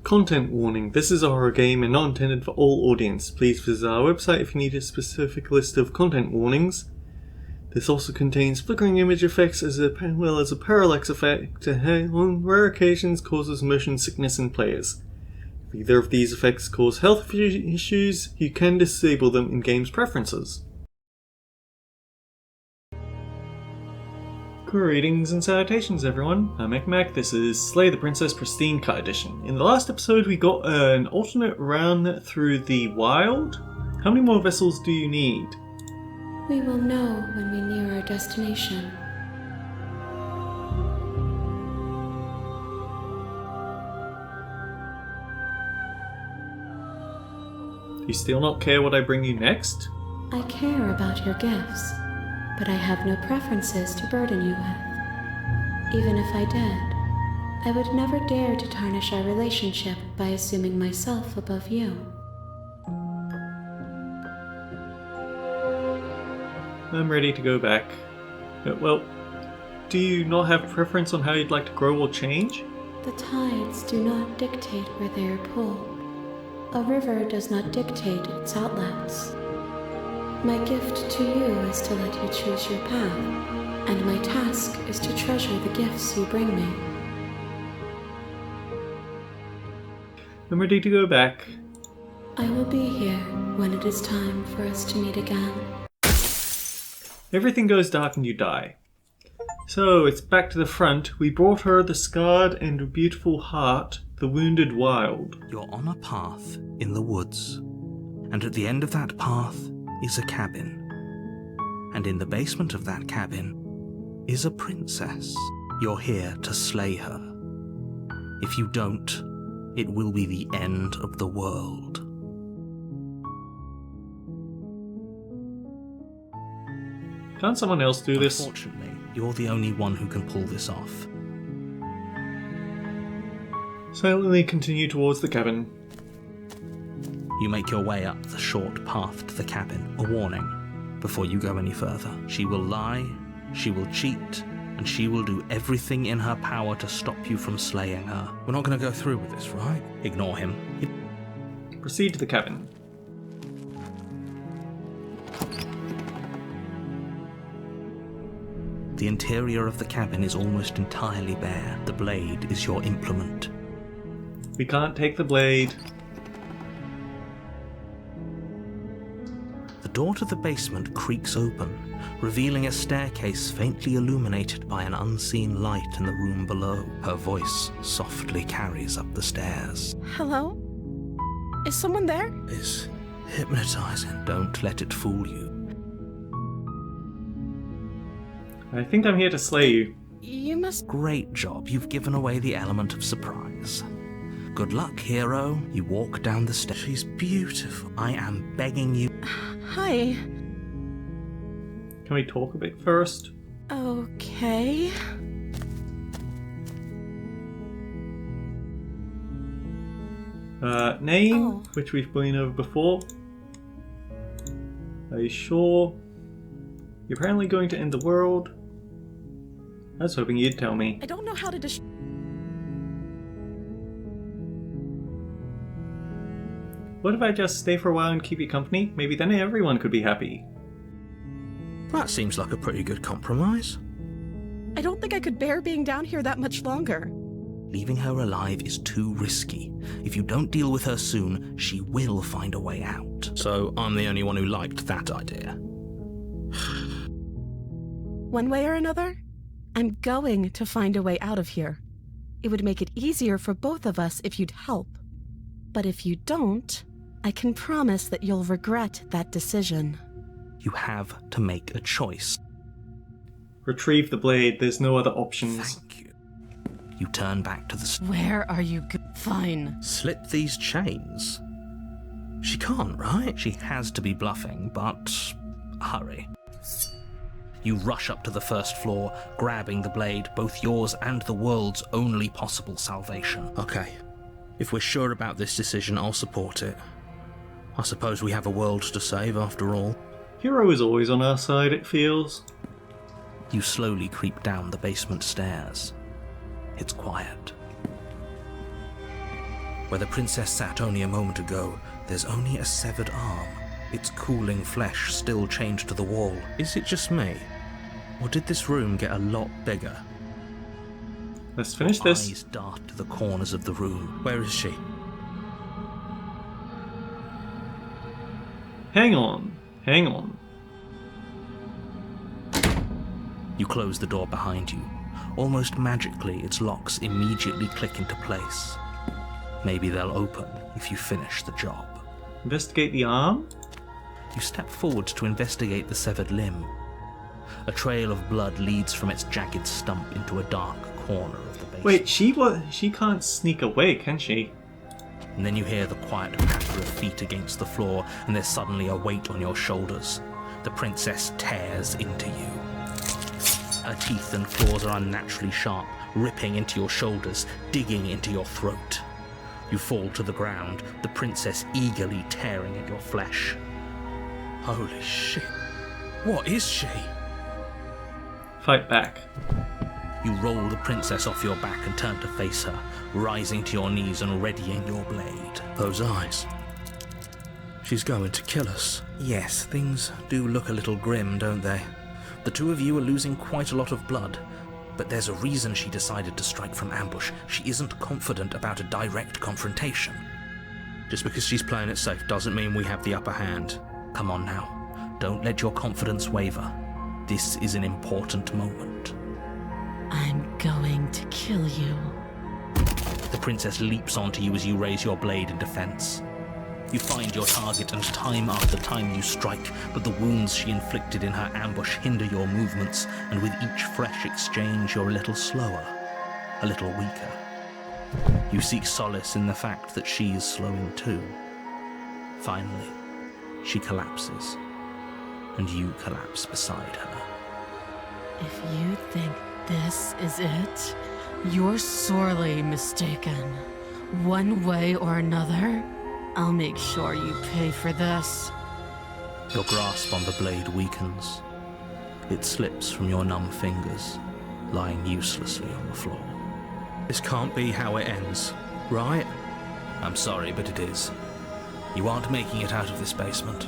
Content warning. This is a horror game and not intended for all audience. Please visit our website if you need a specific list of content warnings. This also contains flickering image effects as well as a parallax effect that on rare occasions causes motion sickness in players. If either of these effects cause health issues, you can disable them in game's preferences. Greetings and salutations everyone, I'm Mac. This is Slay the Princess Pristine Cut Edition. In the last episode we got an alternate run through the wild. How many more vessels do you need? We will know when we near our destination. You still not care what I bring you next? I care about your gifts, but I have no preferences to burden you with. Even if I did, I would never dare to tarnish our relationship by assuming myself above you. I'm ready to go back. Well, do you not have preference on how you'd like to grow or change? The tides do not dictate where they are pulled. A river does not dictate its outlets. My gift to you is to let you choose your path, and my task is to treasure the gifts you bring me. I'm ready to go back. I will be here when it is time for us to meet again. Everything goes dark and you die. So, it's back to the front. We brought her the scarred and beautiful heart, the wounded wild. You're on a path in the woods, and at the end of that path is a cabin. And in the basement of that cabin is a princess. You're here to slay her. If you don't, it will be the end of the world. Can't someone else do this? Unfortunately, you're the only one who can pull this off. Silently continue towards the cabin. You make your way up the short path to the cabin, a warning before you go any further. She will lie, she will cheat, and she will do everything in her power to stop you from slaying her. We're not going to go through with this, right? Ignore him. Proceed to the cabin. The interior of the cabin is almost entirely bare. The blade is your implement. We can't take the blade. The door to the basement creaks open, revealing a staircase faintly illuminated by an unseen light in the room below. Her voice softly carries up the stairs. Hello? Is someone there? It's hypnotizing. Don't let it fool you. I think I'm here to slay you. You must... Great job. You've given away the element of surprise. Good luck, hero. You walk down the stairs. She's beautiful. I am begging you. Hi. Can we talk a bit first? Okay. Name, which we've been over before. Are you sure? You're apparently going to end the world. I was hoping you'd tell me. I don't know how to What if I just stay for a while and keep you company? Maybe then everyone could be happy. That seems like a pretty good compromise. I don't think I could bear being down here that much longer. Leaving her alive is too risky. If you don't deal with her soon, she will find a way out. So I'm the only one who liked that idea. One way or another, I'm going to find a way out of here. It would make it easier for both of us if you'd help. But if you don't, I can promise that you'll regret that decision. You have to make a choice. Retrieve the blade, there's no other options. Thank you. You turn back to the... Where are you Fine. Slip these chains? She can't, right? She has to be bluffing, but... hurry. You rush up to the first floor, grabbing the blade, both yours and the world's only possible salvation. Okay. If we're sure about this decision, I'll support it. I suppose we have a world to save after all. Hero is always on our side, it feels. You slowly creep down the basement stairs. It's quiet. Where the princess sat only a moment ago, there's only a severed arm, its cooling flesh still chained to the wall. Is it just me? Or did this room get a lot bigger? Let's finish this. Eyes dart to the corners of the room. Where is she? Hang on. Hang on. You close the door behind you. Almost magically, its locks immediately click into place. Maybe they'll open if you finish the job. Investigate the arm? You step forward to investigate the severed limb. A trail of blood leads from its jagged stump into a dark corner of the basement. Wait, she can't sneak away, can she? And then you hear the quiet patter of feet against the floor, and there's suddenly a weight on your shoulders. The princess tears into you. Her teeth and claws are unnaturally sharp, ripping into your shoulders, digging into your throat. You fall to the ground, the princess eagerly tearing at your flesh. Holy shit. What is she? Fight back. You roll the princess off your back and turn to face her, rising to your knees and readying your blade. Those eyes. She's going to kill us. Yes, things do look a little grim, don't they? The two of you are losing quite a lot of blood, but there's a reason she decided to strike from ambush. She isn't confident about a direct confrontation. Just because she's playing it safe doesn't mean we have the upper hand. Come on now, don't let your confidence waver. This is an important moment. I'm going to kill you. The princess leaps onto you as you raise your blade in defense. You find your target, and time after time you strike, but the wounds she inflicted in her ambush hinder your movements, and with each fresh exchange you're a little slower, a little weaker. You seek solace in the fact that she is slowing too. Finally, she collapses, and you collapse beside her. If you think this is it, you're sorely mistaken. One way or another, I'll make sure you pay for this. Your grasp on the blade weakens. It slips from your numb fingers, lying uselessly on the floor. This can't be how it ends, right? I'm sorry, but it is. You aren't making it out of this basement,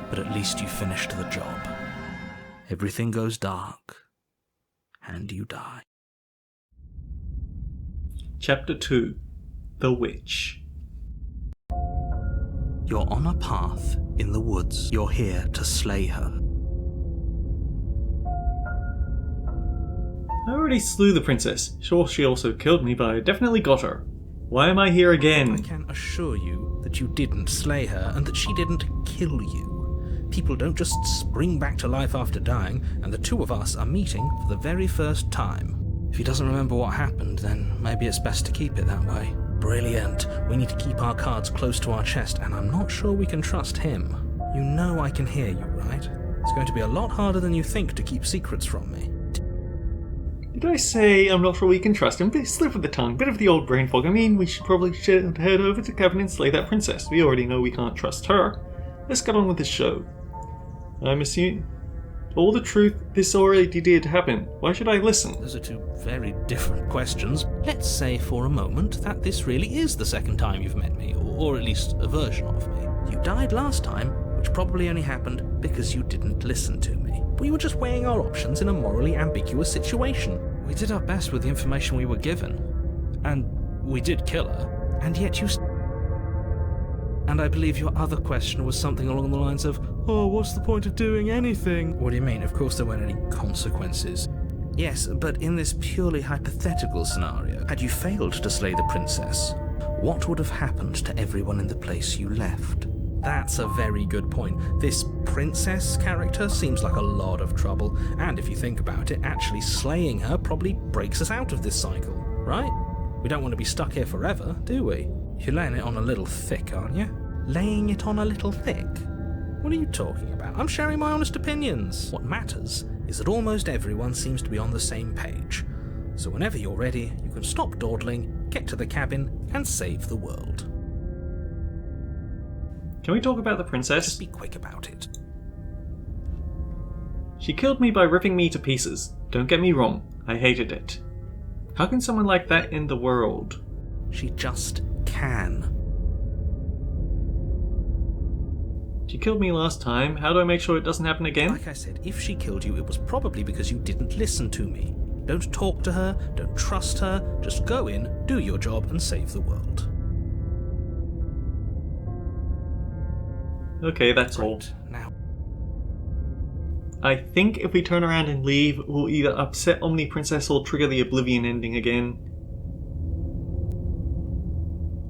but at least you finished the job. Everything goes dark, and you die. Chapter 2. The Witch. You're on a path in the woods. You're here to slay her. I already slew the princess. Sure, she also killed me, but I definitely got her. Why am I here I again? can assure you that you didn't slay her and that she didn't kill you. People don't just spring back to life after dying, and the two of us are meeting for the very first time. If he doesn't remember what happened, then maybe it's best to keep it that way. Brilliant. We need to keep our cards close to our chest, and I'm not sure we can trust him. You know I can hear you, right? It's going to be a lot harder than you think to keep secrets from me. Did I say I'm not sure we can trust him? Slip of the tongue, bit of the old brain fog. I mean, we should probably head over to Kevin and slay that princess. We already know we can't trust her. Let's get on with this show. I'm assuming all the truth, this already did happen. Why should I listen? Those are two very different questions. Let's say for a moment that this really is the second time you've met me, or at least a version of me. You died last time, which probably only happened because you didn't listen to me. We were just weighing our options in a morally ambiguous situation. We did our best with the information we were given. And we did kill her. And yet you... And I believe your other question was something along the lines of, oh, what's the point of doing anything? What do you mean? Of course there weren't any consequences. Yes, but in this purely hypothetical scenario, had you failed to slay the princess, what would have happened to everyone in the place you left? That's a very good point. This princess character seems like a lot of trouble, and if you think about it, actually slaying her probably breaks us out of this cycle, right? We don't want to be stuck here forever, do we? You're laying it on a little thick, aren't you? Laying it on a little thick? What are you talking about? I'm sharing my honest opinions. What matters is that almost everyone seems to be on the same page. So whenever you're ready, you can stop dawdling, get to the cabin, and save the world. Can we talk about the princess? Just be quick about it. She killed me by ripping me to pieces. Don't get me wrong, I hated it. How can someone like that end the world? She just can. She killed me last time. How do I make sure it doesn't happen again? Like I said, if she killed you, it was probably because you didn't listen to me. Don't talk to her, don't trust her, just go in, do your job, and save the world. Okay, that's all. Now, I think if we turn around and leave, we'll either upset Omni Princess or trigger the Oblivion ending again.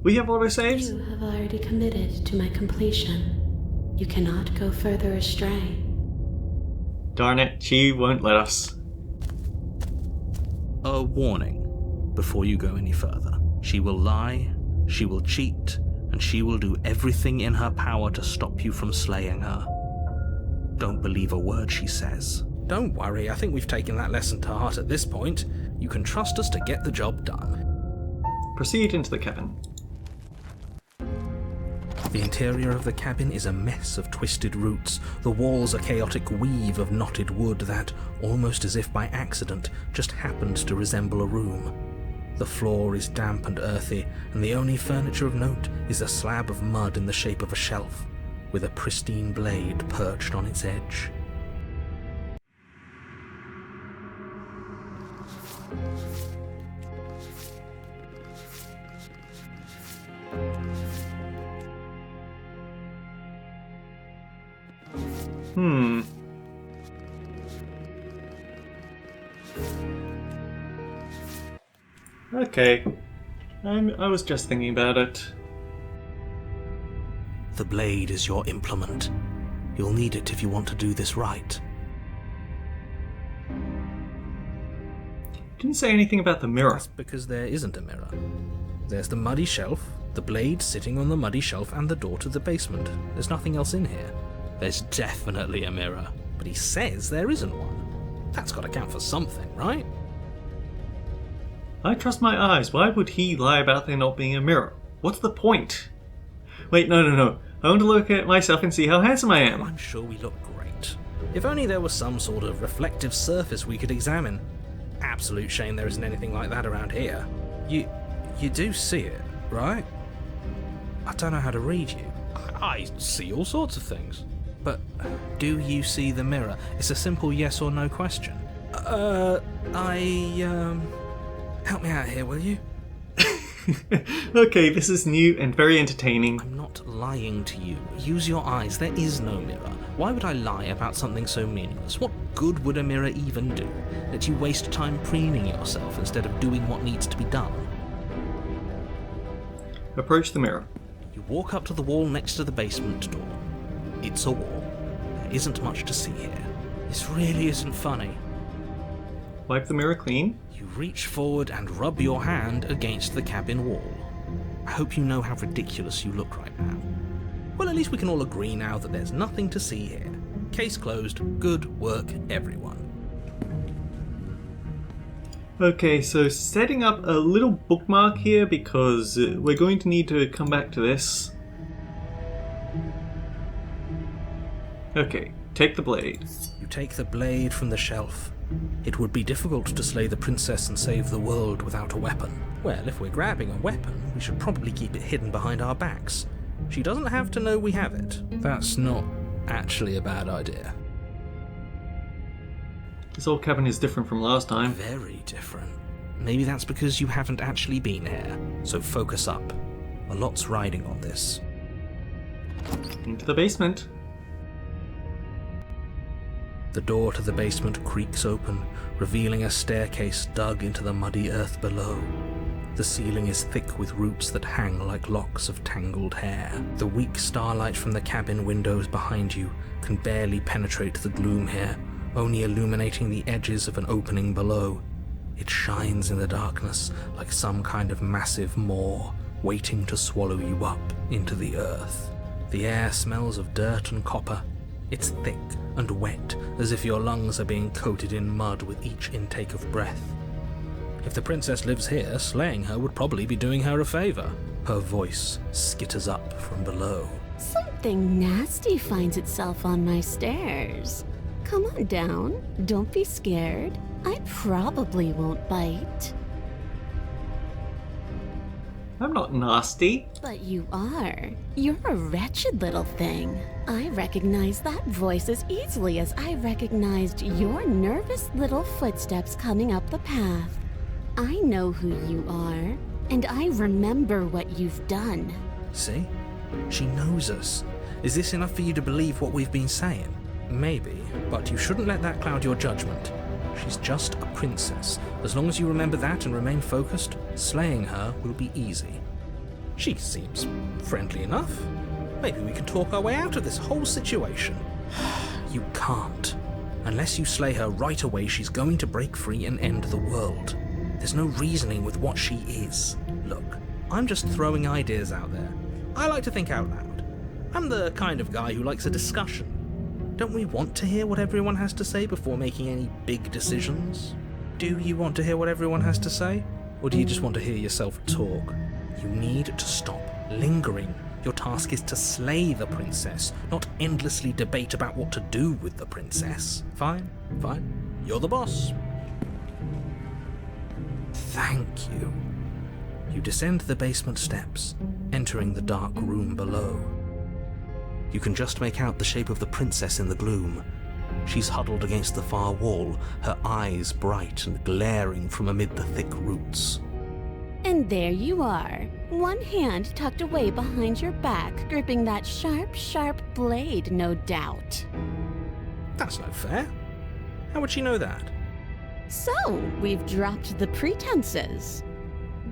We have autosaves? You have already committed to my completion. You cannot go further astray. Darn it, she won't let us. a warning before you go any further. She will lie, she will cheat, and she will do everything in her power to stop you from slaying her. Don't believe a word she says. Don't worry, I think we've taken that lesson to heart at this point. You can trust us to get the job done. Proceed into the cabin. The interior of the cabin is a mess of twisted roots. The walls a chaotic weave of knotted wood that, almost as if by accident, just happened to resemble a room. The floor is damp and earthy, and the only furniture of note is a slab of mud in the shape of a shelf, with a pristine blade perched on its edge. Okay. I was just thinking about it. The blade is your implement. You'll need it if you want to do this right. Didn't say anything about the mirror. That's because there isn't a mirror. There's the muddy shelf, the blade sitting on the muddy shelf, and the door to the basement. There's nothing else in here. There's definitely a mirror, but he says there isn't one. That's got to count for something, right? I trust my eyes. Why would he lie about there not being a mirror? What's the point? Wait, no. I want to look at myself and see how handsome I am. I'm sure we look great. If only there was some sort of reflective surface we could examine. Absolute shame there isn't anything like that around here. You do see it, right? I don't know how to read you. I see all sorts of things. But do you see the mirror? It's a simple yes or no question. Help me out here, will you? Okay, this is new and very entertaining. I'm not lying to you. Use your eyes. There is no mirror. Why would I lie about something so meaningless? What good would a mirror even do? Let you waste time preening yourself instead of doing what needs to be done. Approach the mirror. You walk up to the wall next to the basement door. It's a wall. There isn't much to see here. This really isn't funny. Wipe the mirror clean. You reach forward and rub your hand against the cabin wall. I hope you know how ridiculous you look right now. Well, at least we can all agree now that there's nothing to see here. Case closed. Good work, everyone. Okay, so setting up a little bookmark here because we're going to need to come back to this. Okay, take the blade. You take the blade from the shelf. It would be difficult to slay the princess and save the world without a weapon. Well, if we're grabbing a weapon, we should probably keep it hidden behind our backs. She doesn't have to know we have it. That's not actually a bad idea. This old cabin is different from last time. Very different. Maybe that's because you haven't actually been here. So focus up. A lot's riding on this. Into the basement. The door to the basement creaks open, revealing a staircase dug into the muddy earth below. The ceiling is thick with roots that hang like locks of tangled hair. The weak starlight from the cabin windows behind you can barely penetrate the gloom here, only illuminating the edges of an opening below. It shines in the darkness like some kind of massive maw, waiting to swallow you up into the earth. The air smells of dirt and copper. It's thick and wet, as if your lungs are being coated in mud with each intake of breath. If the princess lives here, slaying her would probably be doing her a favor. Her voice skitters up from below. Something nasty finds itself on my stairs. Come on down. Don't be scared. I probably won't bite. I'm not nasty. But you are. You're a wretched little thing. I recognize that voice as easily as I recognized your nervous little footsteps coming up the path. I know who you are, and I remember what you've done. See? She knows us. Is this enough for you to believe what we've been saying? Maybe, but you shouldn't let that cloud your judgment. She's just a princess. As long as you remember that and remain focused, slaying her will be easy. She seems friendly enough. Maybe we can talk our way out of this whole situation. You can't. Unless you slay her right away, she's going to break free and end the world. There's no reasoning with what she is. Look, I'm just throwing ideas out there. I like to think out loud. I'm the kind of guy who likes a discussion. Don't we want to hear what everyone has to say before making any big decisions? Do you want to hear what everyone has to say? Or do you just want to hear yourself talk? You need to stop lingering. Your task is to slay the princess, not endlessly debate about what to do with the princess. Fine, fine. You're the boss. Thank you. You descend the basement steps, entering the dark room below. You can just make out the shape of the princess in the gloom. She's huddled against the far wall, her eyes bright and glaring from amid the thick roots. And there you are, one hand tucked away behind your back, gripping that sharp, sharp blade, no doubt. That's no fair. How would she know that? So, we've dropped the pretenses.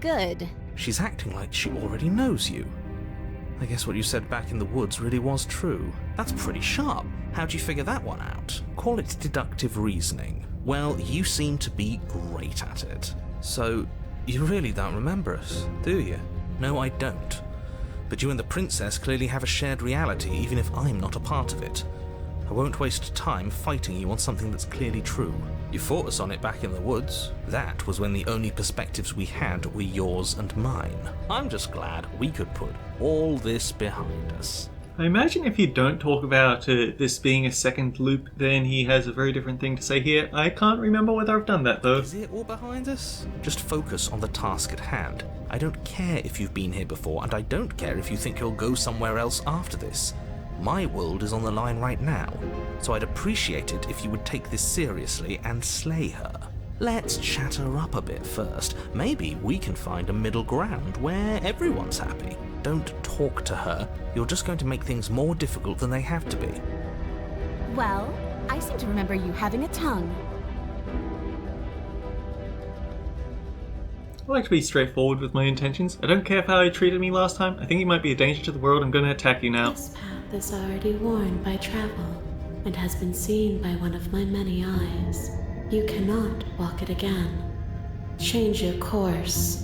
Good. She's acting like she already knows you. I guess what you said back in the woods really was true. That's pretty sharp. How'd you figure that one out? Call it deductive reasoning. Well, you seem to be great at it. So, you really don't remember us, do you? No, I don't. But you and the princess clearly have a shared reality, even if I'm not a part of it. I won't waste time fighting you on something that's clearly true. You fought us on it back in the woods. That was when the only perspectives we had were yours and mine. I'm just glad we could put all this behind us. I imagine if you don't talk about this being a second loop, then he has a very different thing to say here. I can't remember whether I've done that, though. Is it all behind us? Just focus on the task at hand. I don't care if you've been here before, and I don't care if you think you'll go somewhere else after this. My world is on the line right now, so I'd appreciate it if you would take this seriously and slay her. Let's chat her up a bit first. Maybe we can find a middle ground where everyone's happy. Don't talk to her. You're just going to make things more difficult than they have to be. Well, I seem to remember you having a tongue. I like to be straightforward with my intentions. I don't care how you treated me last time. I think you might be a danger to the world. I'm going to attack you now. This path is already worn by travel and has been seen by one of my many eyes. You cannot walk it again. Change your course.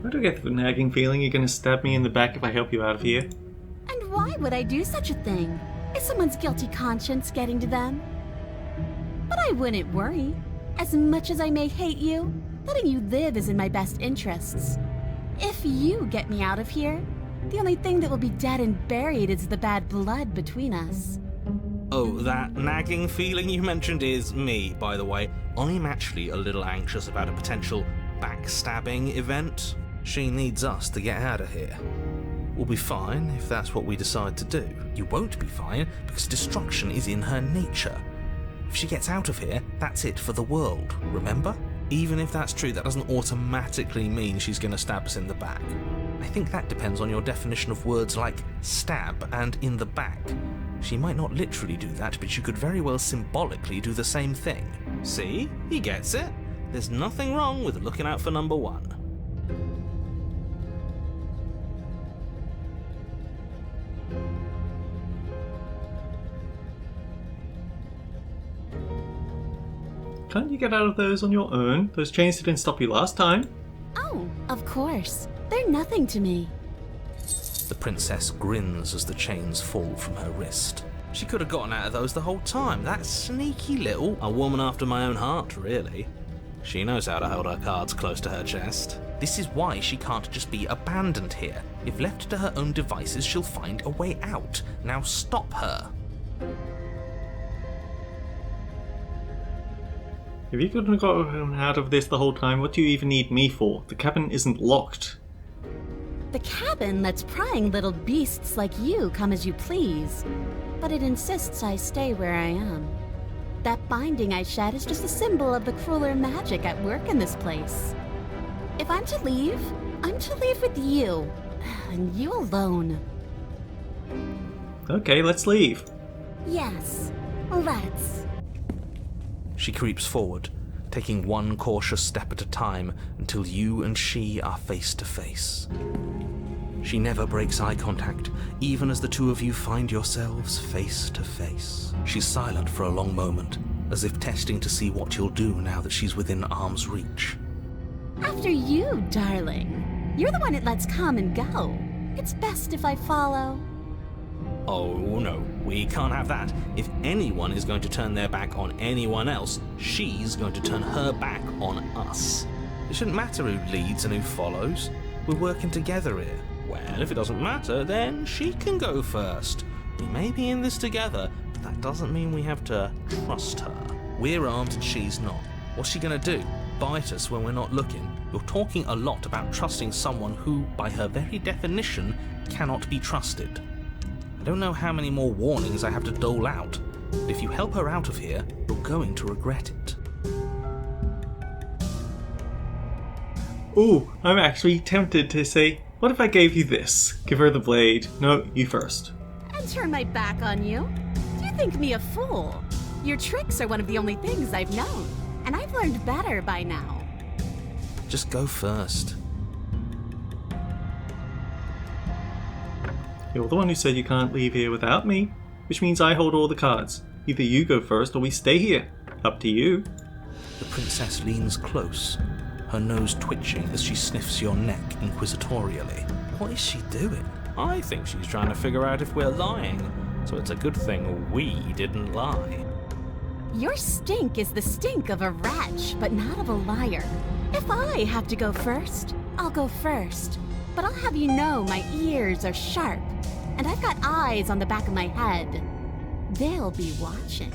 Why do I get the nagging feeling you're going to stab me in the back if I help you out of here? And why would I do such a thing? Is someone's guilty conscience getting to them? But I wouldn't worry. As much as I may hate you, letting you live is in my best interests. If you get me out of here, the only thing that will be dead and buried is the bad blood between us. Oh, that nagging feeling you mentioned is me, by the way. I'm actually a little anxious about a potential backstabbing event. She needs us to get out of here. We'll be fine if that's what we decide to do. You won't be fine because destruction is in her nature. If she gets out of here, that's it for the world, remember? Even if that's true, that doesn't automatically mean she's going to stab us in the back. I think that depends on your definition of words like stab and in the back. She might not literally do that, but she could very well symbolically do the same thing. See? He gets it. There's nothing wrong with looking out for number one. Can't you get out of those on your own? Those chains didn't stop you last time. Oh, of course. They're nothing to me. The princess grins as the chains fall from her wrist. She could have gotten out of those the whole time. That sneaky little... A woman after my own heart, really. She knows how to hold her cards close to her chest. This is why she can't just be abandoned here. If left to her own devices, she'll find a way out. Now stop her. If you couldn't have gotten out of this the whole time, what do you even need me for? The cabin isn't locked. The cabin lets prying little beasts like you come as you please, but it insists I stay where I am. That binding I shed is just a symbol of the crueler magic at work in this place. If I'm to leave, I'm to leave with you, and you alone. Okay, let's leave. Yes, let's. She creeps forward, taking one cautious step at a time until you and she are face to face. She never breaks eye contact, even as the two of you find yourselves face to face. She's silent for a long moment, as if testing to see what you'll do now that she's within arm's reach. After you, darling. You're the one it lets come and go. It's best if I follow. Oh no, we can't have that. If anyone is going to turn their back on anyone else, she's going to turn her back on us. It shouldn't matter who leads and who follows. We're working together here. Well, if it doesn't matter, then she can go first. We may be in this together, but that doesn't mean we have to trust her. We're armed and she's not. What's she gonna do? Bite us when we're not looking? You're talking a lot about trusting someone who, by her very definition, cannot be trusted. I don't know how many more warnings I have to dole out, but if you help her out of here, you're going to regret it. Ooh, I'm actually tempted to say, what if I gave you this? Give her the blade. No, you first. And turn my back on you? Do you think me a fool? Your tricks are one of the only things I've known, and I've learned better by now. Just go first. You're the one who said you can't leave here without me, which means I hold all the cards. Either you go first or we stay here. Up to you. The princess leans close, her nose twitching as she sniffs your neck inquisitorially. What is she doing? I think she's trying to figure out if we're lying, so it's a good thing we didn't lie. Your stink is the stink of a wretch, but not of a liar. If I have to go first, I'll go first. But I'll have you know my ears are sharp, and I've got eyes on the back of my head. They'll be watching.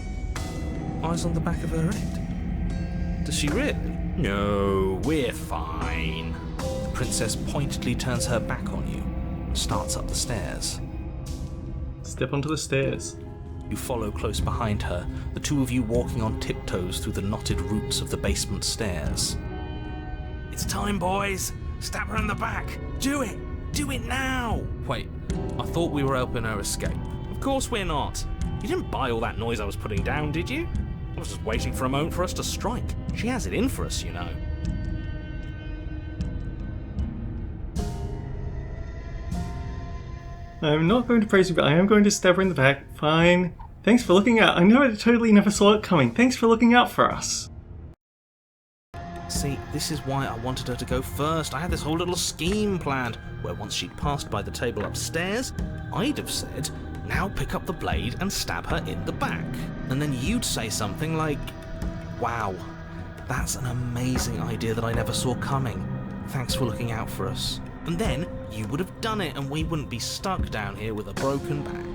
Eyes on the back of her head? Does she really? No, we're fine. The princess pointedly turns her back on you and starts up the stairs. Step onto the stairs. You follow close behind her, the two of you walking on tiptoes through the knotted roots of the basement stairs. It's time, boys! Stab her in the back! Do it! Do it now! Wait, I thought we were helping her escape. Of course we're not. You didn't buy all that noise I was putting down, did you? I was just waiting for a moment for us to strike. She has it in for us, you know. I'm not going to praise you, but I am going to stab her in the back. Fine. Thanks for looking out. I totally never saw it coming. Thanks for looking out for us. See, this is why I wanted her to go first. I had this whole little scheme planned, where once she'd passed by the table upstairs, I'd have said, now pick up the blade and stab her in the back. And then you'd say something like, wow, that's an amazing idea that I never saw coming. Thanks for looking out for us. And then you would have done it and we wouldn't be stuck down here with a broken back.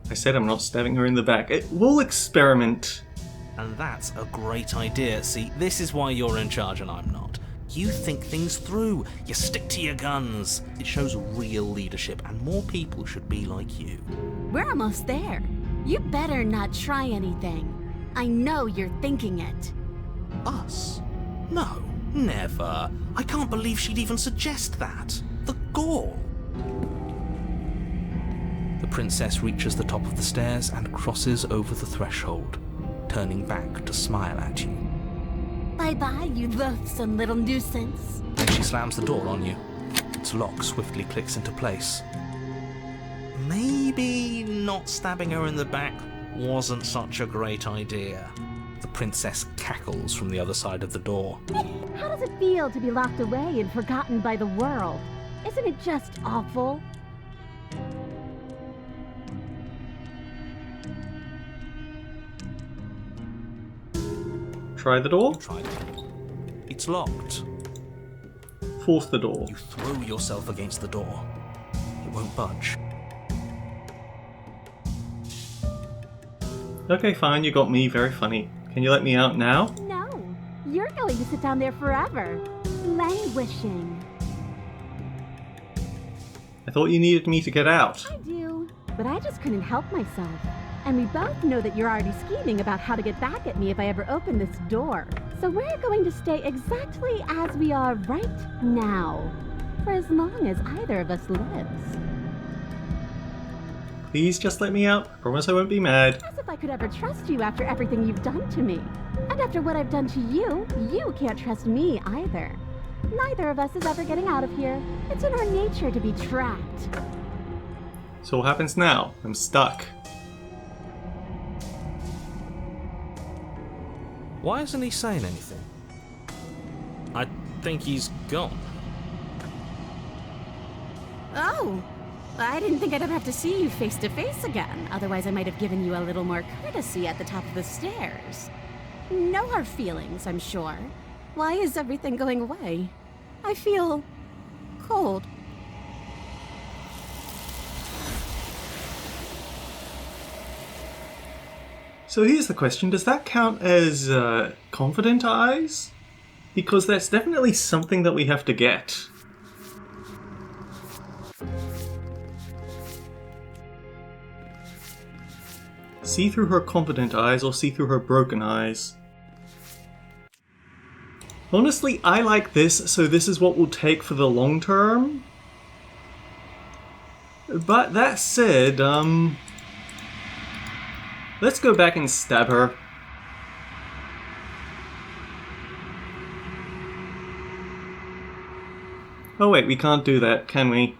I said I'm not stabbing her in the back. We'll experiment. And that's a great idea. See, this is why you're in charge and I'm not. You think things through. You stick to your guns. It shows real leadership, and more people should be like you. We're almost there. You better not try anything. I know you're thinking it. Us? No, never. I can't believe she'd even suggest that. The gall. The princess reaches the top of the stairs and crosses over the threshold, turning back to smile at you. Bye-bye, you loathsome little nuisance. Then she slams the door on you. Its lock swiftly clicks into place. Maybe not stabbing her in the back wasn't such a great idea. The princess cackles from the other side of the door. How does it feel to be locked away and forgotten by the world? Isn't it just awful? Try the door. Tried it. It's locked. Force the door. You throw yourself against the door. It won't budge. Okay, fine, you got me. Very funny. Can you let me out now? No, you're going to sit down there forever, languishing. I thought you needed me to get out. I do, but I just couldn't help myself. And we both know that you're already scheming about how to get back at me if I ever open this door. So we're going to stay exactly as we are right now, for as long as either of us lives. Please just let me out. I promise I won't be mad. As if I could ever trust you after everything you've done to me. And after what I've done to you, you can't trust me either. Neither of us is ever getting out of here. It's in our nature to be trapped. So what happens now? I'm stuck. Why isn't he saying anything? I think he's gone. Oh, I didn't think I'd ever have to see you face to face again. Otherwise, I might have given you a little more courtesy at the top of the stairs. No hard feelings, I'm sure. Why is everything going away? I feel cold. So here's the question, does that count as confident eyes? Because that's definitely something that we have to get. See through her confident eyes or see through her broken eyes? Honestly, I like this, so this is what we'll take for the long term. But that said, let's go back and stab her. Oh wait, we can't do that, can we?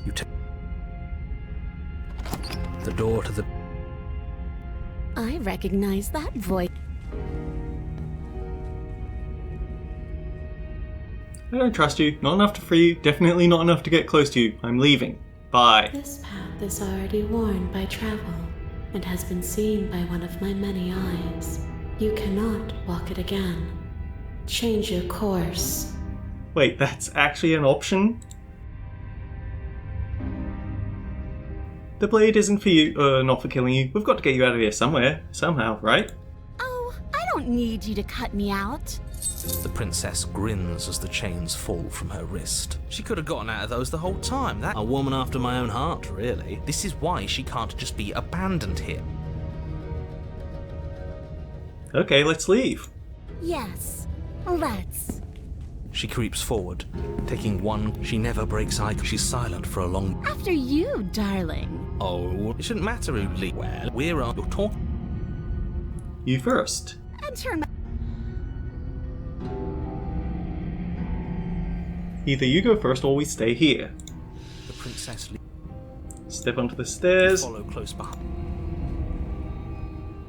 You take the door to the... I recognize that voice. I don't trust you. Not enough to free you. Definitely not enough to get close to you. I'm leaving. Bye. This path is already worn by travel and has been seen by one of my many eyes. You cannot walk it again. Change your course. Wait, that's actually an option? The blade isn't for you, not for killing you. We've got to get you out of here somewhere, somehow, right? Oh, I don't need you to cut me out. The princess grins as the chains fall from her wrist. She could have gotten out of those the whole time. That's a woman after my own heart, really. This is why she can't just be abandoned here. Okay, let's leave. Yes, let's. She creeps forward, taking one. She never breaks eye. She's silent for a long... After you, darling. Oh, it shouldn't matter who leads. Well, we're on. You're talking. You first. Enter my... Either you go first or we stay here. The princess Step onto the stairs. follow close behind.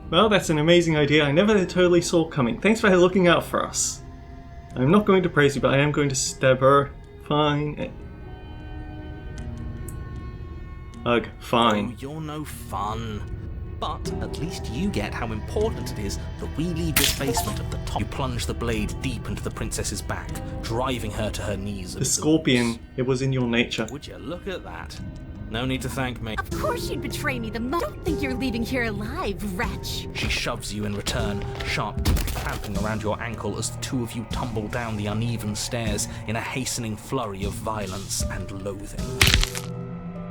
Well, that's an amazing idea I never totally saw coming. Thanks for looking out for us. I'm not going to praise you, but I am going to stab her. Fine. Ugh, fine. Oh, you're no fun. But at least you get how important it is that we leave this basement at the top. You plunge the blade deep into the princess's back, driving her to her knees. The scorpion, it was in your nature. Would you look at that? No need to thank me. Of course you'd betray me the most. Don't think you're leaving here alive, wretch. She shoves you in return, sharp teeth clamping around your ankle as the two of you tumble down the uneven stairs in a hastening flurry of violence and loathing.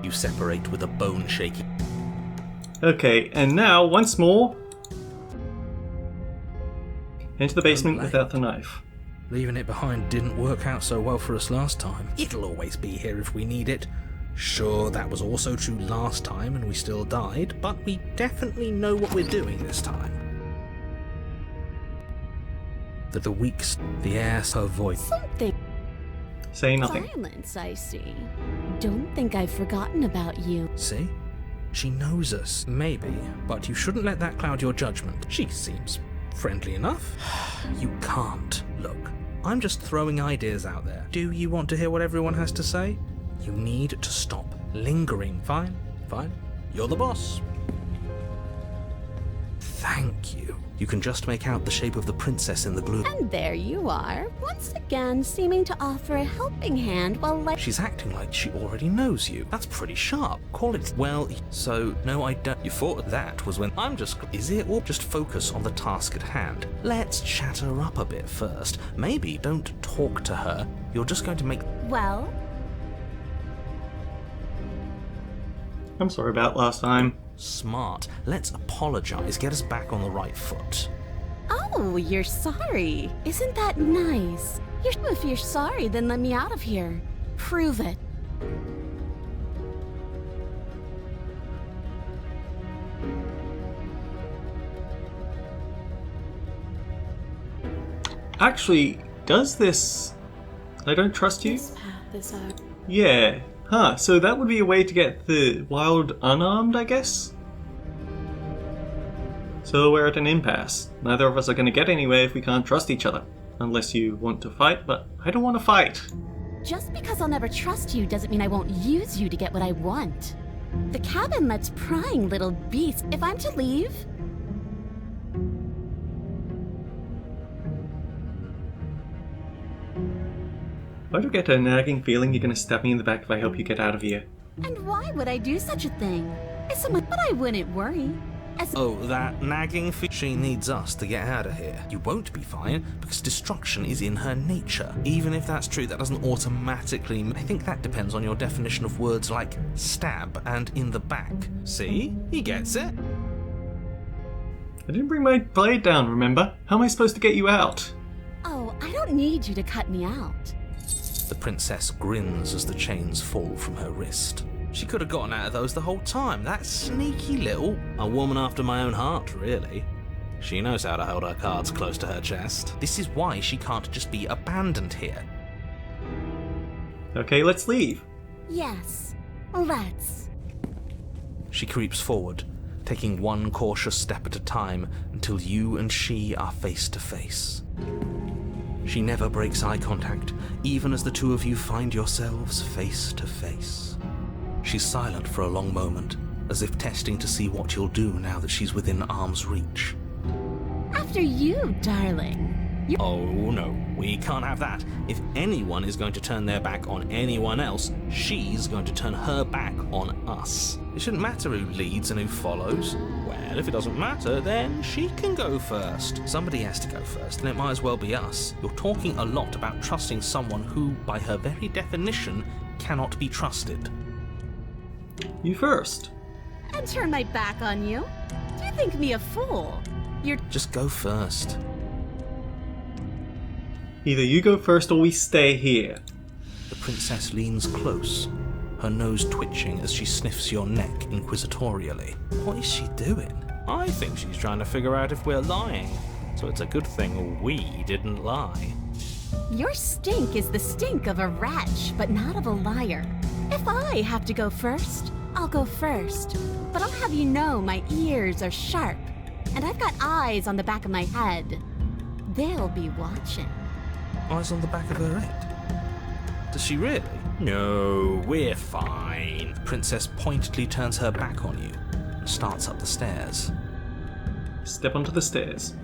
You separate with a bone-shaking... Okay, and now, once more, into the basement without the knife. Leaving it behind didn't work out so well for us last time. It'll always be here if we need it. Sure, that was also true last time and we still died, but we definitely know what we're doing this time. The weeks, the air, her voice. Something. Say nothing. Silence, I see. Don't think I've forgotten about you. See? She knows us. Maybe, but you shouldn't let that cloud your judgment. She seems friendly enough. You can't. Look, I'm just throwing ideas out there. Do you want to hear what everyone has to say? You need to stop lingering. Fine, fine. You're the boss. Thank you. You can just make out the shape of the princess in the gloom. And there you are, once again seeming to offer a helping hand while She's acting like she already knows you. That's pretty sharp. Call it. Well, so, no, I don't. You thought that was when I'm just. Is it? Or just focus on the task at hand. Let's chat her up a bit first. Maybe don't talk to her. You're just going to make. Well, I'm sorry about last time. Smart. Let's apologize. Get us back on the right foot. oh, you're sorry. Isn't that nice? If you're sorry, then let me out of here. Prove it. Actually, does this... I don't trust you? This path is our... Yeah. Huh, so that would be a way to get the wild unarmed, I guess? So we're at an impasse. Neither of us are going to get anywhere if we can't trust each other. Unless you want to fight, but I don't want to fight. Just because I'll never trust you doesn't mean I won't use you to get what I want. The cabin lets prying little beasts. If I'm to leave, Why do I get a nagging feeling you're going to stab me in the back if I help you get out of here? and why would I do such a thing? As someone, but I wouldn't worry. As Oh, that nagging she needs us to get out of here. You won't be fine, because destruction is in her nature. Even if that's true, that doesn't automatically... I think that depends on your definition of words like stab and in the back. See? He gets it. I didn't bring my blade down, remember? How am I supposed to get you out? oh, I don't need you to cut me out. The princess grins as the chains fall from her wrist. She could have gotten out of those the whole time. That sneaky little... A woman after my own heart, really. She knows how to hold her cards close to her chest. This is why she can't just be abandoned here. Okay, let's leave. Yes, let's. She creeps forward, taking one cautious step at a time until you and she are face to face. She never breaks eye contact, even as the two of you find yourselves face to face. She's silent for a long moment, as if testing to see what you'll do now that she's within arm's reach. After you, darling. Oh no, we can't have that. If anyone is going to turn their back on anyone else, she's going to turn her back on us. It shouldn't matter who leads and who follows. Well, if it doesn't matter, then she can go first. Somebody has to go first, and it might as well be us. You're talking a lot about trusting someone who, by her very definition, cannot be trusted. You first. And turn my back on you? Do you think me a fool? You're Just go first. Either you go first or we stay here. The princess leans close, her nose twitching as she sniffs your neck inquisitorially. What is she doing? I think she's trying to figure out if we're lying. So it's a good thing we didn't lie. Your stink is the stink of a wretch, but not of a liar. If I have to go first, I'll go first. But I'll have you know my ears are sharp, and I've got eyes on the back of my head. They'll be watching. Eyes on the back of her head. Does she really? No, we're fine. The princess pointedly turns her back on you and starts up the stairs. Step onto the stairs.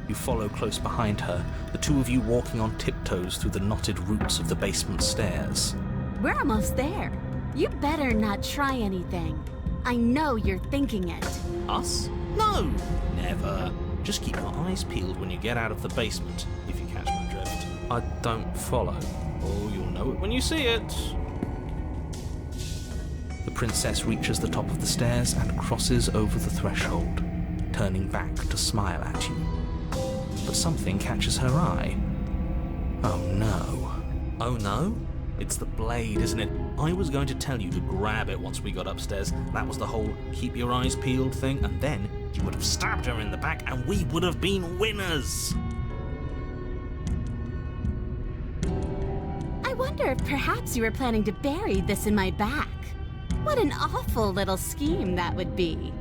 You follow close behind her, the two of you walking on tiptoes through the knotted roots of the basement stairs. We're almost there. You better not try anything. I know you're thinking it. Us? No, never. Just keep your eyes peeled when you get out of the basement, if you catch my drift. I don't follow. Oh, you'll know it when you see it. The princess reaches the top of the stairs and crosses over the threshold, turning back to smile at you. But something catches her eye. Oh no. Oh no? It's the blade, isn't it? I was going to tell you to grab it once we got upstairs. That was the whole keep your eyes peeled thing, and then you would have stabbed her in the back and we would have been winners. I wonder if perhaps you were planning to bury this in my back. What an awful little scheme that would be.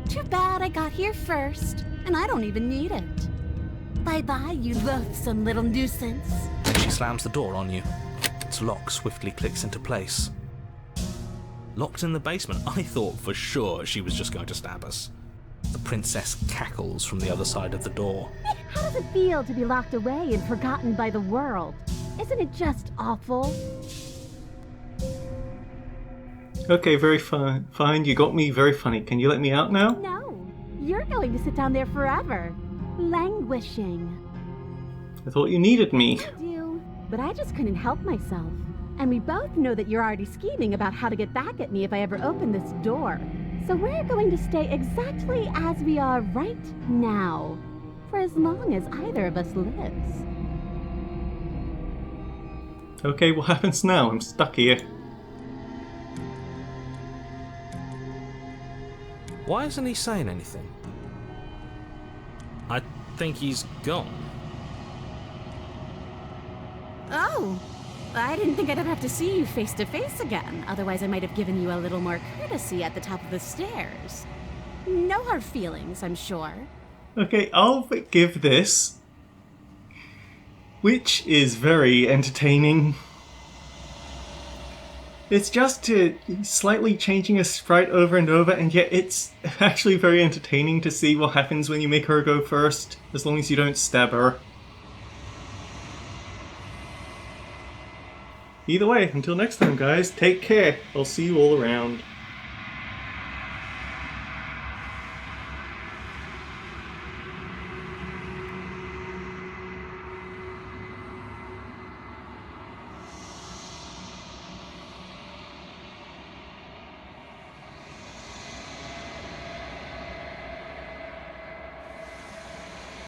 Too bad I got here first, and I don't even need it. Bye-bye, you loathsome little nuisance. Then she slams the door on you. Its lock swiftly clicks into place. Locked in the basement, I thought for sure she was just going to stab us. The princess cackles from the other side of the door. How does it feel to be locked away and forgotten by the world? Isn't it just awful? Okay, very fine. Fine, you got me very funny. Can you let me out now? No, you're going to sit down there forever, languishing. I thought you needed me. I do, but I just couldn't help myself. And we both know that you're already scheming about how to get back at me if I ever open this door. So we're going to stay exactly as we are right now, for as long as either of us lives. Okay, what happens now? I'm stuck here. Why isn't he saying anything? I think he's gone. Oh, I didn't think I'd ever have to see you face to face again. Otherwise, I might have given you a little more courtesy at the top of the stairs. No hard feelings, I'm sure. Okay, I'll forgive this. Which is very entertaining. It's just slightly changing a sprite over and over, and yet it's actually very entertaining to see what happens when you make her go first, as long as you don't stab her. Either way, until next time guys, take care. I'll see you all around.